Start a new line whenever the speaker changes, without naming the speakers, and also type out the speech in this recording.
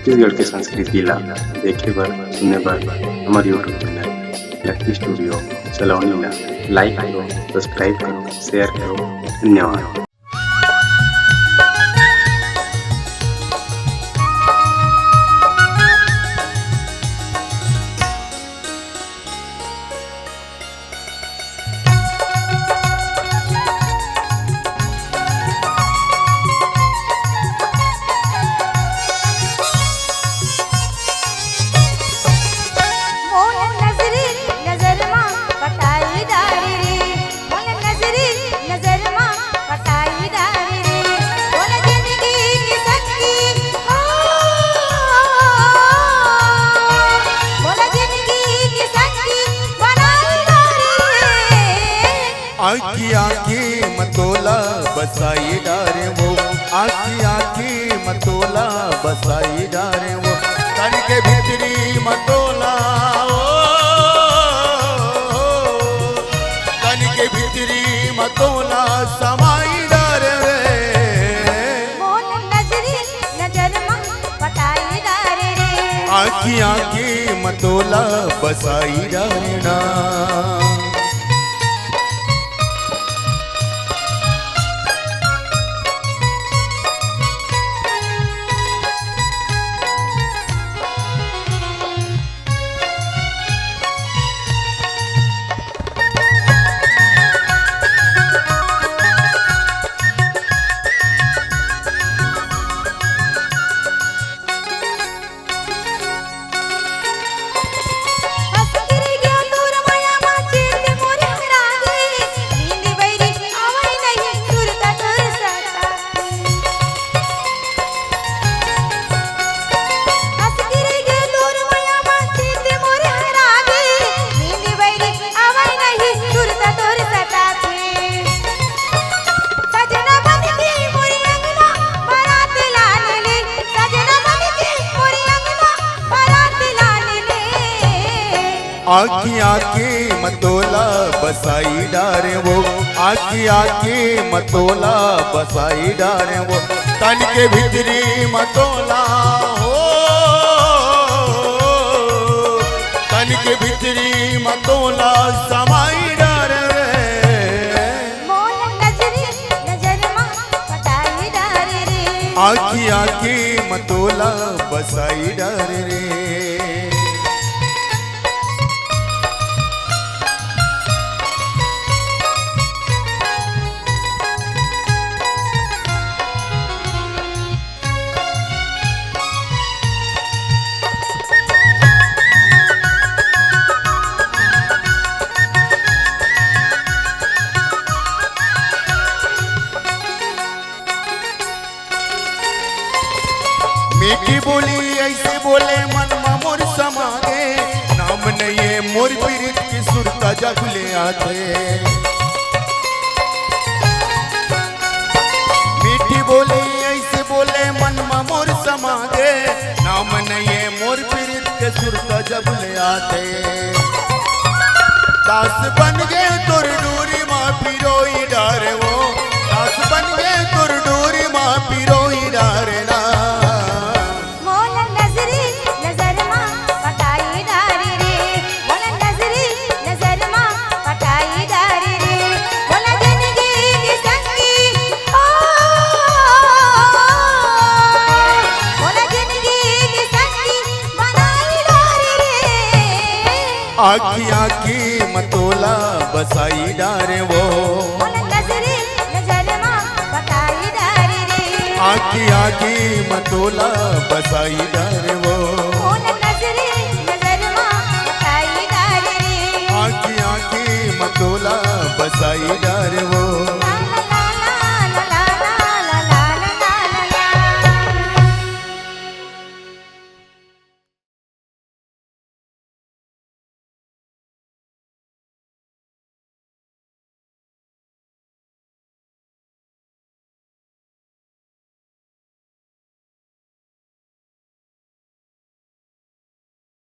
छत्तीसगढ़ के संस्कृति ला देखे बर सुने बर हमारे यूट्यूब चैनल लकी स्टूडियो सलोनी ला लाइक करो, सब्सक्राइब करो, शेयर करो। धन्यवाद।
आखी आखी मतोला बसाई डारे वो, आखी आखी मतोला बसाई डारे वो, तन के भीतरी मतोला तन के भीतरी मतोला समाई डारे आखी आखी मतोला बसाई डारे ना। आखी आखी मतोला बसाई डारे वो, आखी आखी मतोला बसाई डारे वो, तन के भीतरी मतोला हो, तन के भीतरी मतोला समाई डारे आखी आखी मतोला बसाई डारे रे। मीठी बोली ऐसे बोले मन मोर समागे, नाम नहीं मोर पीरित की सुरता जगले आते। मीठी बोली ऐसे बोले मन मोर समागे, नाम नहीं मोर पीरित के सुरता जगले आते। दास बन गए तुर डूरी माँ पिरोई डारे वो, दास बन गए तुर डूरी माँ पिरोई डारे ना। आखी आखी मतोला बसाई डारे वो, आखी आखी मतोला बसाई डारे वो।